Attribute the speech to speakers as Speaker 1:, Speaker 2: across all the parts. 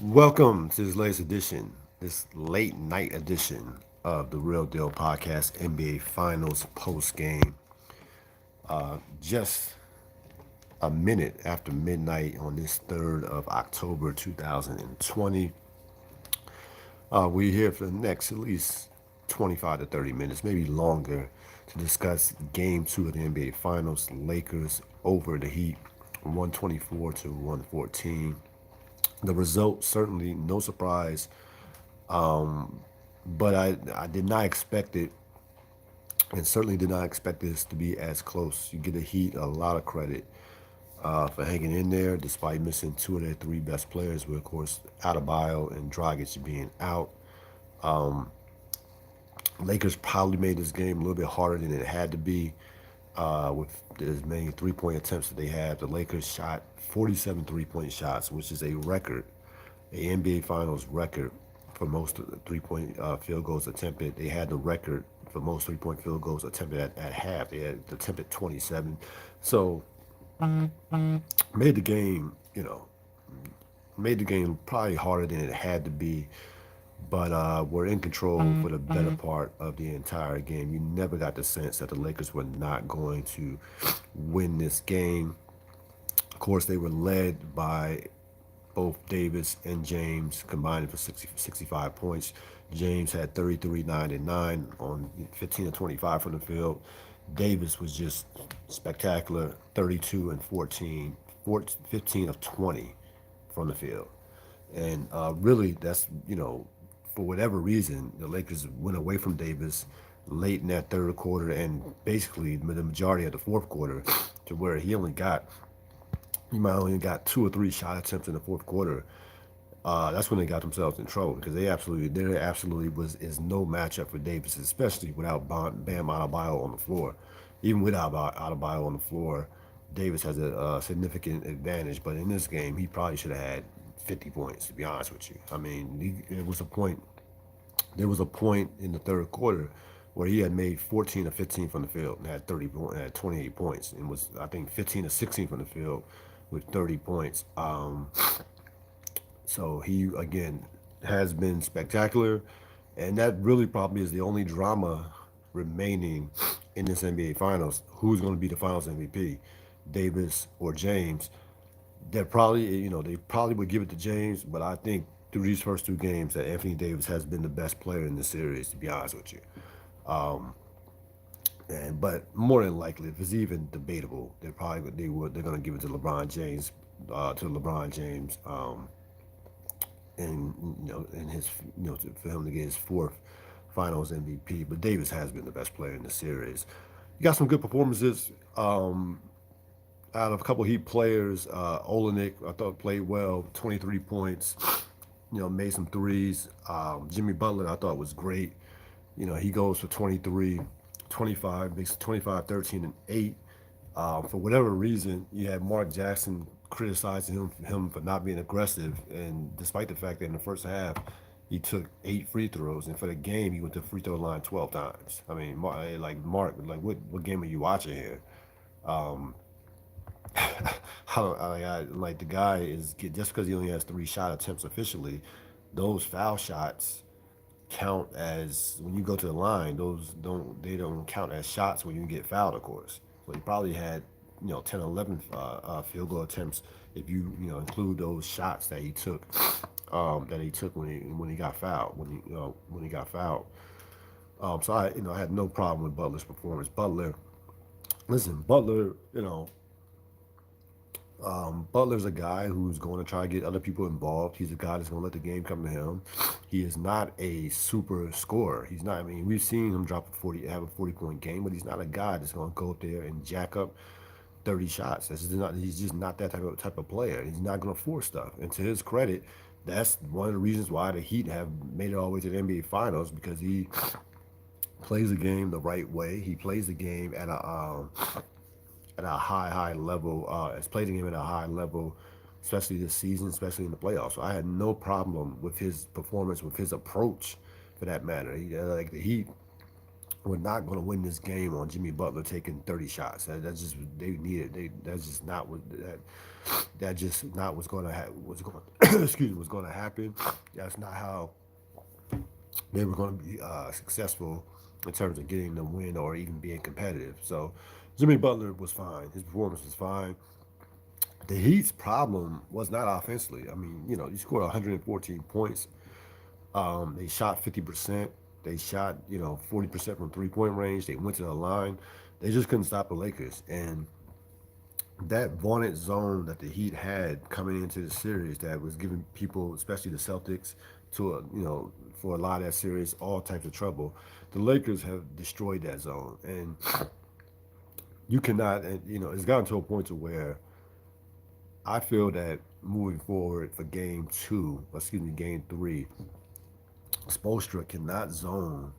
Speaker 1: Welcome to this late night edition of the Real Deal Podcast NBA Finals post game. Just a minute after midnight on this 3rd of October 2020. We're here for the next at least 25 to 30 minutes, maybe longer, to discuss game two of the NBA Finals. Lakers over the Heat, 124 to 114. The result, certainly no surprise, but I did not expect it, and certainly did not expect this to be as close. You give the Heat a lot of credit for hanging in there despite missing two of their three best players, with, of course, Adebayo and Dragic being out. Lakers probably made this game a little bit harder than it had to be with as many three-point attempts that they had. The Lakers shot 47 three-point shots, which is a record, a NBA Finals record for most three-point field goals attempted. They had the record for most three-point field goals attempted at half. They had attempted 27. So made the game, made the game probably harder than it had to be. But were in control for the better part of the entire game. You never got the sense that the Lakers were not going to win this game. Of course, they were led by both Davis and James, combining for 65 points. James had 33, 9, and 9 on 15 to 25 from the field. Davis was just spectacular, 32 and 14, 15 of 20 from the field. And really, that's, for whatever reason, the Lakers went away from Davis late in that third quarter and basically the majority of the fourth quarter, to where he might only got two or three shot attempts in the fourth quarter. That's when they got themselves in trouble, because there absolutely is no matchup for Davis, especially without Bam Adebayo on the floor. Even without Adebayo on the floor, Davis has a significant advantage. But in this game, he probably should have had 50 points. To be honest with you, I mean, it was a point. There was a point in the third quarter where he had made 14 or 15 from the field and had 28 points, and was, I think, 15 or 16 from the field with 30 points. So he, again, has been spectacular, and that really probably is the only drama remaining in this NBA Finals. Who's going to be the Finals MVP, Davis or James? They probably would give it to James, but I think through these first two games that Anthony Davis has been the best player in the series, to be honest with you. And but more than likely, if it's even debatable, they're going to give it to LeBron James, and in his for him to get his fourth Finals MVP. But Davis has been the best player in the series. You got some good performances out of a couple of Heat players. Olenek, I thought, played well, 23 points. Made some threes. Jimmy Butler, I thought, was great. He goes for 23, 25, makes 25, 13, and 8. For whatever reason, you had Mark Jackson criticizing him for not being aggressive, and despite the fact that in the first half he took 8 free throws, and for the game he went to the free throw line 12 times. I mean, Mark, like what game are you watching here? Like the guy is, just because he only has 3 shot attempts officially, those foul shots count as, when you go to the line. Those don't count as shots when you get fouled, of course. So he probably had 10 or 11 field goal attempts if include those shots that he took when he got fouled when he got fouled. So I had no problem with Butler's performance. Butler, Butler's a guy who's going to try to get other people involved. He's a guy that's going to let the game come to him. He is not a super scorer. He's not. I mean, we've seen him have a 40-point game, but he's not a guy that's going to go up there and jack up 30 shots. That's just not. He's just not that type of player. He's not going to force stuff. And to his credit, that's one of the reasons why the Heat have made it all the way to the NBA Finals, because he plays the game the right way. He plays the game at a high level. Has played the game at a high level, especially this season, especially in the playoffs. So I had no problem with his performance, with his approach, for that matter. Like the Heat We're not going to win this game on Jimmy Butler taking 30 shots. That's just they need it. That's just not what that just not what's going to what's going excuse me what's going to happen. That's not how they were going to be successful in terms of getting the win or even being competitive. So Jimmy Butler was fine. His performance was fine. The Heat's problem was not offensively. I mean, you scored 114 points. They shot 50%. They shot, 40% from 3-point range. They went to the line. They just couldn't stop the Lakers. And that vaunted zone that the Heat had coming into the series that was giving people, especially the Celtics, to for a lot of that series, all types of trouble. The Lakers have destroyed that zone, and you cannot. And it's gotten to a point to where I feel that moving forward for game 3, Spoelstra cannot zone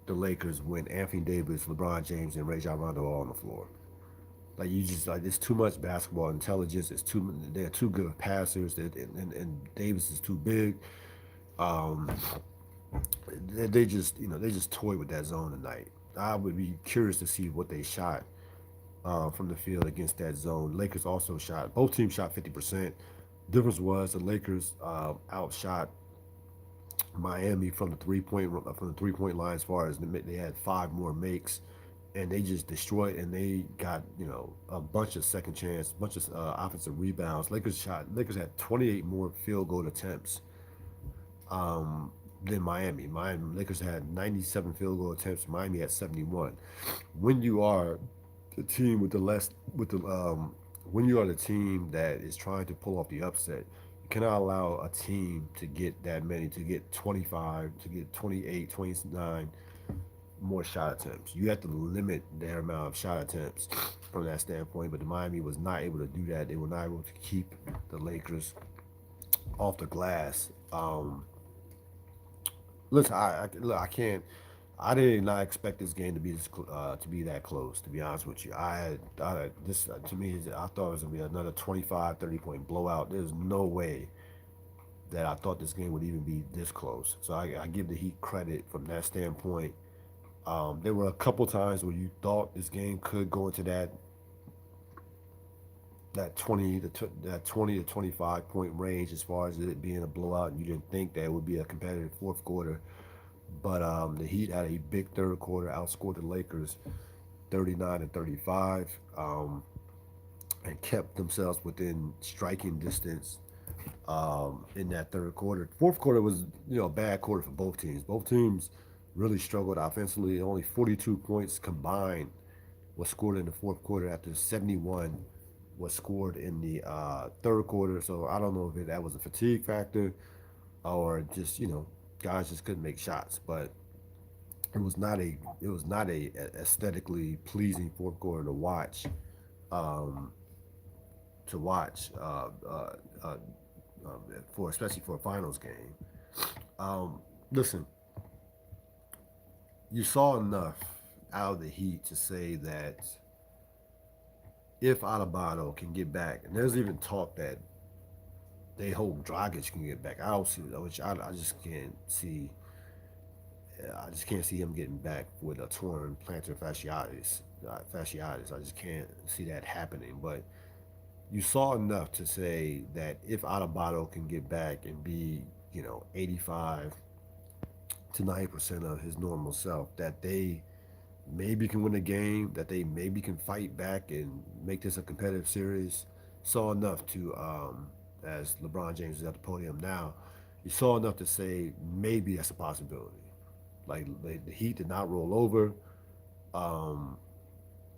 Speaker 1: the Lakers when Anthony Davis, LeBron James, and Rajon Rondo are all on the floor. Like you just like it's too much basketball intelligence. They're too good passers. And Davis is too big. Um, they just they just toy with that zone tonight. I would be curious to see what they shot from the field against that zone. Lakers also shot. Both teams shot 50%. Difference was the Lakers outshot Miami from the 3 point line as far as they had 5 more makes, and they just destroyed and they got a bunch of second chance, bunch of offensive rebounds. Lakers had 28 more field goal attempts than Miami. Lakers had 97 field goal attempts. Miami had 71. When you are the team with the less with the when you are the team that is trying to pull off the upset, you cannot allow a team to get that many, to get 25, to get 28, 29 more shot attempts. You have to limit their amount of shot attempts from that standpoint. But the Miami was not able to do that. They were not able to keep the Lakers off the glass. Listen, look, I can't. I did not expect this game to be that close. To be honest with you, this to me, I thought it was gonna be another 25, 30 point blowout. There's no way that I thought this game would even be this close. So I give the Heat credit from that standpoint. There were a couple times where you thought this game could go into that 20 to 25 point range as far as it being a blowout, and you didn't think that it would be a competitive fourth quarter. But the Heat had a big third quarter, outscored the Lakers 39 to 35, and kept themselves within striking distance in that third quarter. Fourth quarter was a bad quarter for both teams. Both teams really struggled offensively. Only 42 points combined was scored in the fourth quarter after 71 was scored in the third quarter. So I don't know if that was a fatigue factor or just guys just couldn't make shots. But it was not a aesthetically pleasing fourth quarter to watch. Um, to watch uh, for especially for a finals game. Listen, you saw enough out of the Heat to say that if Adebayo can get back, and there's even talk that they hope Dragic can get back. I don't see which I just can't see. I just can't see him getting back with a torn plantar fasciitis. Fasciitis. I just can't see that happening. But you saw enough to say that if Adebayo can get back and be 85 to 90% of his normal self, that they maybe can win a game, that they maybe can fight back and make this a competitive series. Saw enough to, as LeBron James is at the podium now, you saw enough to say maybe that's a possibility. Like the Heat did not roll over. Um,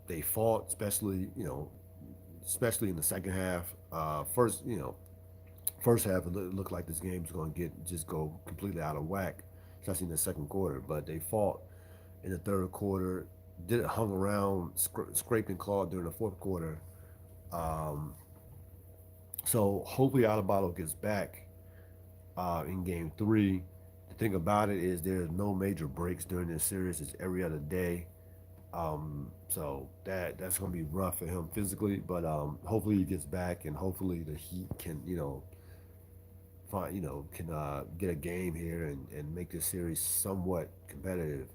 Speaker 1: they fought, especially in the second half. First half it looked like this game was going to just go completely out of whack, especially in the second quarter. But they fought in the third quarter. Did it hung around, scraped and clawed during the fourth quarter. Um, so hopefully Adebayo gets back in game 3. The thing about it is there's no major breaks during this series. It's every other day. So that's gonna be rough for him physically, but hopefully he gets back, and hopefully the Heat can find can get a game here and make this series somewhat competitive.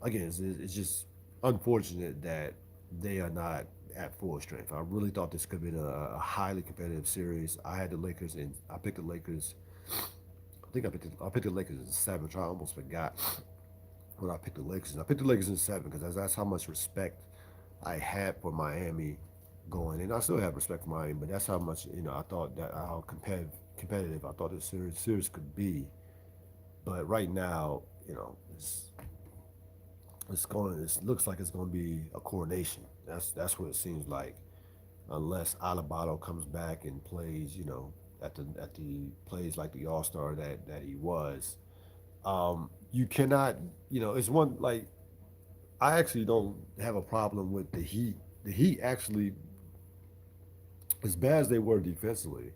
Speaker 1: Again, it's just unfortunate that they are not at full strength. I really thought this could have been a highly competitive series. I had the Lakers, and I picked the Lakers. I think I picked the Lakers in seven. I almost forgot when I picked the Lakers. And I picked the Lakers in seven because that's how much respect I had for Miami going, and I still have respect for Miami. But that's how much I thought that how competitive I thought this series could be. But right now, it looks like it's going to be a coronation. That's what it seems like, unless Alabado comes back and plays, at the plays like the All Star that he was. You cannot, it's one like I actually don't have a problem with the Heat. The Heat actually, as bad as they were defensively,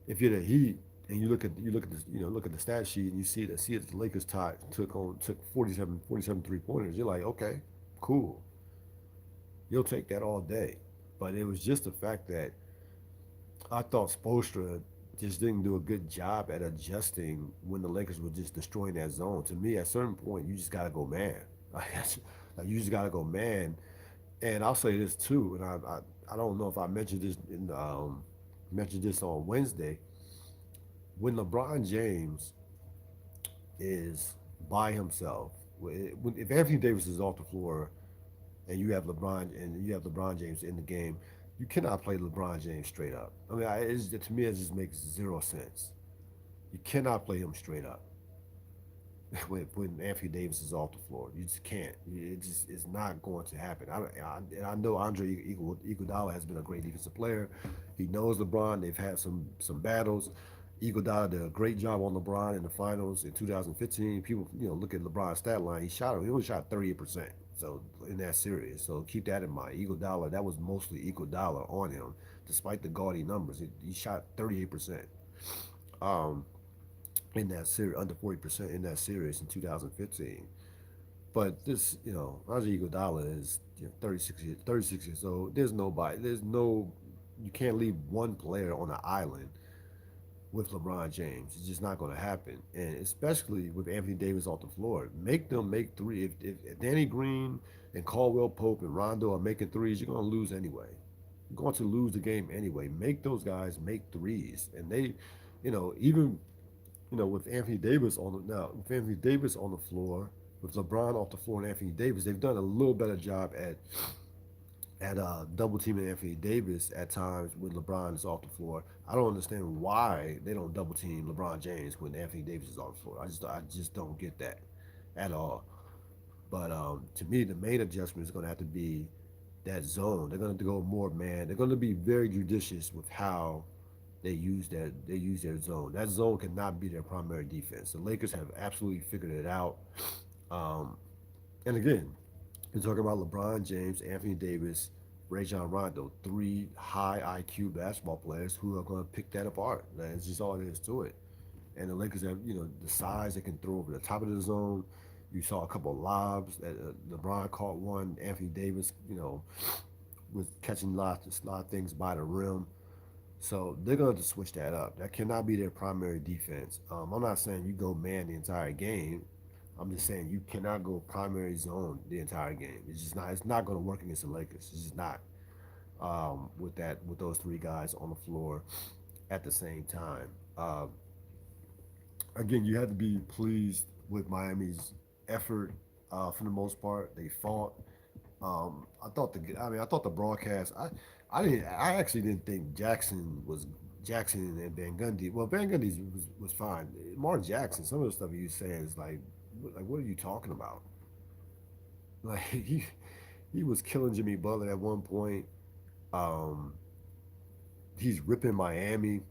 Speaker 1: if you're the Heat and you look at this, look at the stat sheet and you see that the Lakers took 47 3 pointers, you're like, okay, cool, you'll take that all day. But it was just the fact that I thought Spoelstra just didn't do a good job at adjusting when the Lakers were just destroying that zone. To me, at a certain point, you just gotta go man. Like you just gotta go man. And I'll say this too, and I don't know if I mentioned this on Wednesday. When LeBron James is by himself, if Anthony Davis is off the floor and you have LeBron James in the game, you cannot play LeBron James straight up. I mean, to me, it just makes zero sense. You cannot play him straight up when Anthony Davis is off the floor. You just can't. It just is not going to happen. And I know Andre Iguodala has been a great defensive player. He knows LeBron. They've had some battles. Iguodala did a great job on LeBron in the finals in 2015. People, look at LeBron's stat line. He only shot 38%. So in that series, so keep that in mind. Iguodala, that was mostly Iguodala on him, despite the gaudy numbers. He shot 38%. Um, in that series, under 40% in that series in 2015. But this, Andre Iguodala is 36 years old. You can't leave one player on an island with LeBron James. It's just not going to happen. And especially with Anthony Davis off the floor, make them make three. If Danny Green and Caldwell Pope and Rondo are making threes, you're going to lose anyway. You're going to lose the game anyway. Make those guys make threes. And they, even with Anthony Davis with Anthony Davis on the floor, with LeBron off the floor and Anthony Davis, they've done a little better job at double teaming Anthony Davis at times when LeBron is off the floor. I don't understand why they don't double team LeBron James when Anthony Davis is off the floor. I just don't get that at all. But to me, the main adjustment is going to have to be that zone. They're going to have to go more man. They're going to be very judicious with how they use their zone. That zone cannot be their primary defense. The Lakers have absolutely figured it out. Um, and again, you're talking about LeBron James, Anthony Davis, Rajon Rondo, three high IQ basketball players who are going to pick that apart. That's just all there is to it. And the Lakers have, the size they can throw over the top of the zone. You saw a couple of lobs that LeBron caught one. Anthony Davis, was catching a lot of things by the rim. So they're going to switch that up. That cannot be their primary defense. I'm not saying you go man the entire game. I'm just saying you cannot go primary zone the entire game. It's just not. It's not going to work against the Lakers. It's just not. With those three guys on the floor at the same time. Again, you have to be pleased with Miami's effort. For the most part, they fought. I thought the broadcast. I actually didn't think Jackson and Van Gundy. Well, Van Gundy was fine. Mark Jackson, some of the stuff he was saying is like what are you talking about? Like he was killing Jimmy Butler at one point. Um, he's ripping Miami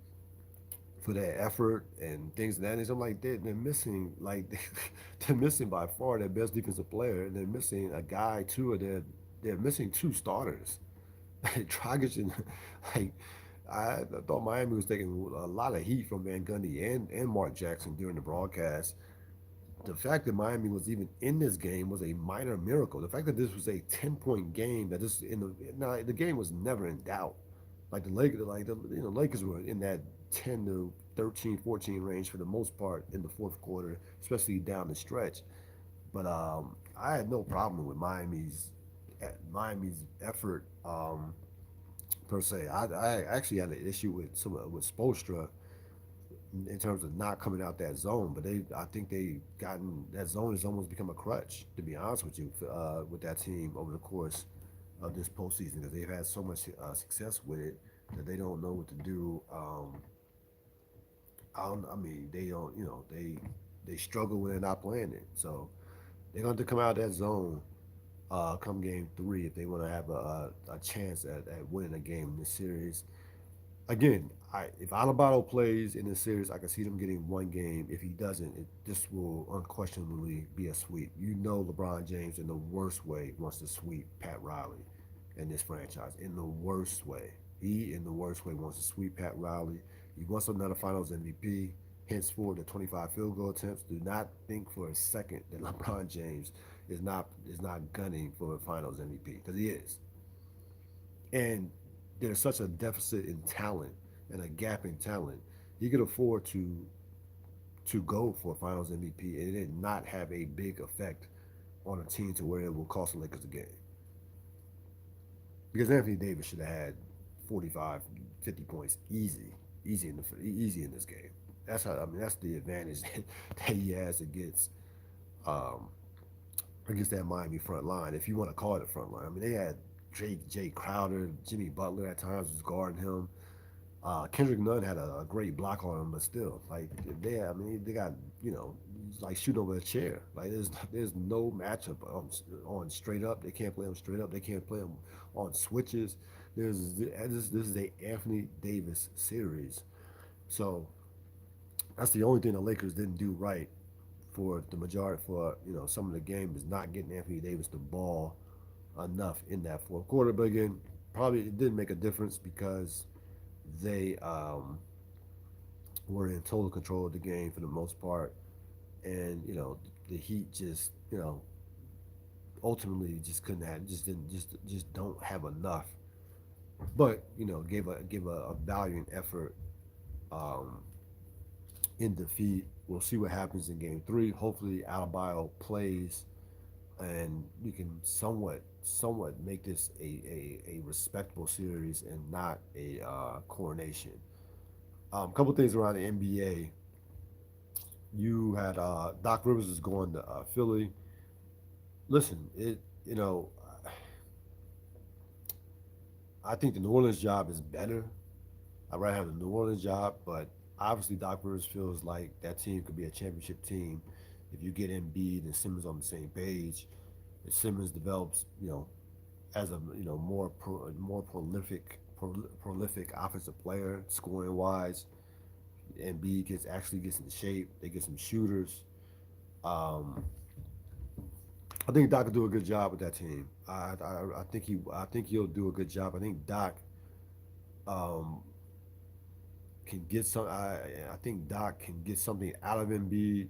Speaker 1: for their effort and things of that nature. I'm like, they're missing they're missing by far their best defensive player, and they're missing a guy too, or they're missing two starters. Dragic and like I thought Miami was taking a lot of heat from Van Gundy and Mark Jackson during the broadcast. The fact that Miami was even in this game was a minor miracle. The fact that this was a 10-point game, that this in the now the game was never in doubt. Like the Lakers, Lakers were in that 10 to 13, 14 range for the most part in the fourth quarter, especially down the stretch. But I had no problem with Miami's effort per se. I actually had an issue with with Spoelstra in terms of not coming out that zone, but I think they gotten that zone has almost become a crutch, to be honest with you, with that team over the course of this postseason, because they've had so much success with it that they don't know what to do. I mean, they don't, they struggle when they're not playing it. So they're going to come out of that zone come game three if they want to have a chance at winning a game in this series. Again, if Alabado plays in this series, I can see them getting one game. If he doesn't, this will unquestionably be a sweep. You know, LeBron James in the worst way wants to sweep Pat Riley in this franchise. In the worst way, he in the worst way wants to sweep Pat Riley. He wants another Finals MVP. Henceforth, the 25 field goal attempts. Do not think for a second that LeBron James is not gunning for a Finals MVP, because he is. And there's such a deficit in talent and a gap in talent. He could afford to go for a Finals MVP and it not have a big effect on a team to where it will cost the Lakers a game. Because Anthony Davis should have had 45, 50 points easy in this game. That's how I mean that's the advantage that he has um, against that Miami front line, if you want to call it a front line. I mean, they had Jay Crowder, Jimmy Butler at times was guarding him. Kendrick Nunn had a great block on him, but still, like I mean, they got like shooting over a chair. Like there's no matchup on straight up. They can't play him straight up. They can't play him on switches. This is a Anthony Davis series, so that's the only thing the Lakers didn't do right for the majority for some of the game is not getting Anthony Davis the ball enough in that fourth quarter. But again, probably it didn't make a difference because they were in total control of the game for the most part, and the Heat just ultimately just couldn't have just didn't just don't have enough. But give a valiant effort um, in defeat. We'll see what happens in game three. Hopefully, Adebayo plays and we can somewhat make this a respectable series and not a coronation. A couple things around the NBA. You had Doc Rivers is going to Philly. Listen, I think the New Orleans job is better. I'd rather have the New Orleans job, but obviously Doc Rivers feels like that team could be a championship team if you get Embiid and Simmons on the same page. If Simmons develops, as a more prolific offensive player, scoring wise, Embiid gets in shape. They get some shooters. Um, I think Doc will do a good job with that team. I think he'll do a good job. I think Doc um, can get some. I think Doc can get something out of Embiid.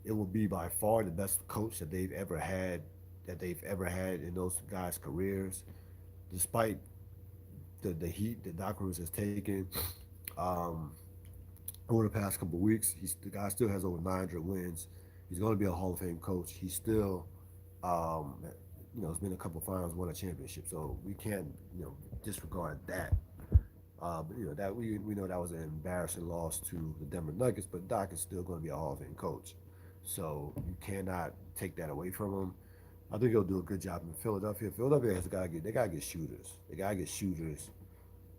Speaker 1: It will be by far the best coach that they've ever had in those guys' careers, despite the heat that Doc Rivers has taken. Um, over the past couple of weeks, the guy still has over 900 wins. He's going to be a Hall of Fame coach. He's still, um, it's been a couple of finals, won a championship, so we can't, disregard that. But that we know that was an embarrassing loss to the Denver Nuggets, but Doc is still going to be a Hall of Fame coach, so you cannot take that away from him. I think he'll do a good job in Philadelphia. Philadelphia has got to get they got to get shooters. They got to get shooters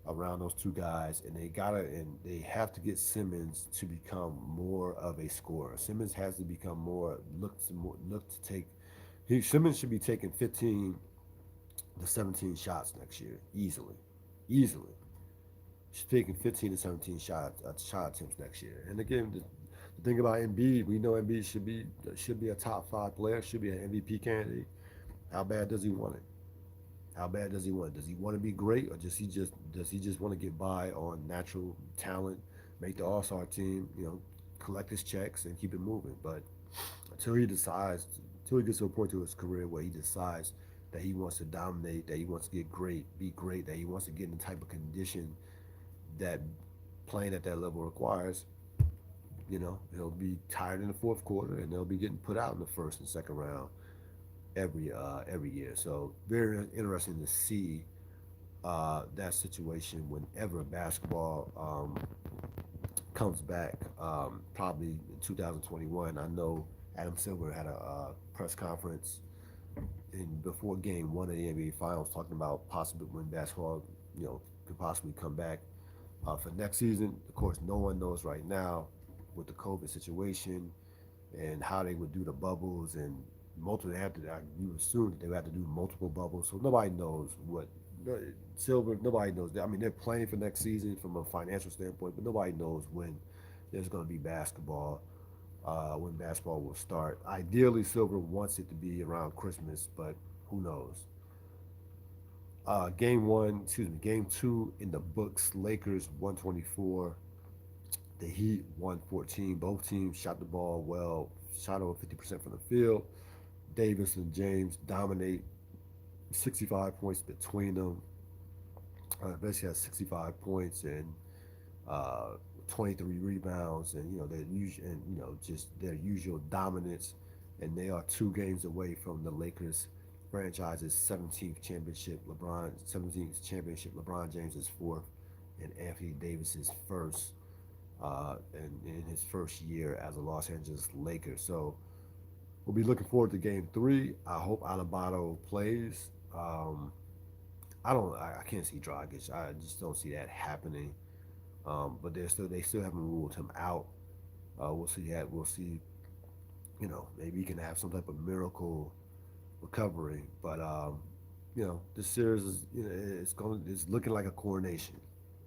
Speaker 1: around those two guys, and they have to get Simmons to become more of a scorer. Simmons has to become look to take. Simmons should be taking 15 to 17 shots next year easily, easily. She's taking 15 to 17 shot attempts next year. And again, the thing about Embiid, we know Embiid should be a top five player, should be an MVP candidate. How bad does he want it? How bad does he want it? Does he want to be great, or does he just want to get by on natural talent, make the All Star team, collect his checks and keep it moving? But until he gets to a point to his career where he decides that he wants to dominate, that he wants to get great, be great, that he wants to get in the type of condition that playing at that level requires, he'll be tired in the fourth quarter and they'll be getting put out in the first and second round. every year. So very interesting to see that situation whenever basketball comes back, probably in 2021. I know Adam Silver had a press conference before Game One of the NBA Finals, talking about possibly when basketball, could possibly come back for next season. Of course, no one knows right now with the COVID situation and how they would do the bubbles and multiple. They have to. You assume that they would have to do multiple bubbles, so nobody knows what. Silver, nobody knows that. I mean, they're planning for next season from a financial standpoint, but nobody knows when there's going to be basketball, when basketball will start. Ideally, Silver wants it to be around Christmas, but who knows? Game two in the books. Lakers 124, the Heat 114. Both teams shot the ball well, shot over 50% from the field. Davis and James dominate, 65 points between them. Basically has 65 points and uh, 23 rebounds, and their usual, and just their usual dominance. And they are 2 games away from the Lakers franchise's 17th championship. 17th championship. LeBron James is fourth, and Anthony Davis is first, and in his first year as a Los Angeles Lakers. So we'll be looking forward to Game Three. I hope Adebayo plays. I don't. I can't see Dragic. I just don't see that happening. But they still haven't ruled him out. We'll see that. We'll see. Maybe he can have some type of miracle recovery. But this series is it's looking like a coronation,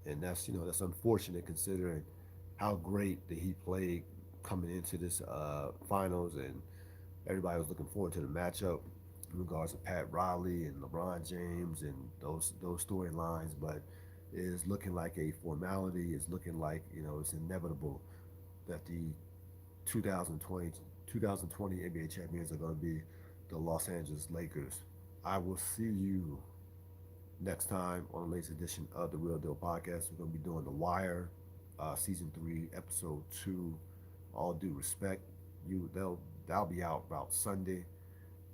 Speaker 1: and that's unfortunate considering how great that he played coming into this finals, and everybody was looking forward to the matchup in regards to Pat Riley and LeBron James and those storylines. But it is looking like a formality. It's looking like it's inevitable that the 2020 2020 NBA champions are going to be the Los Angeles Lakers. I will see you next time on the latest edition of the Real Deal Podcast. We're going to be doing The Wire, season 3, episode 2. All due respect, that'll be out about Sunday.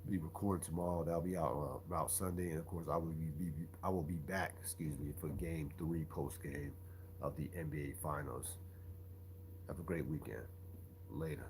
Speaker 1: Be recorded tomorrow. That'll be out about Sunday, and of course, I will be back. Excuse me, for Game 3 post game of the NBA Finals. Have a great weekend. Later.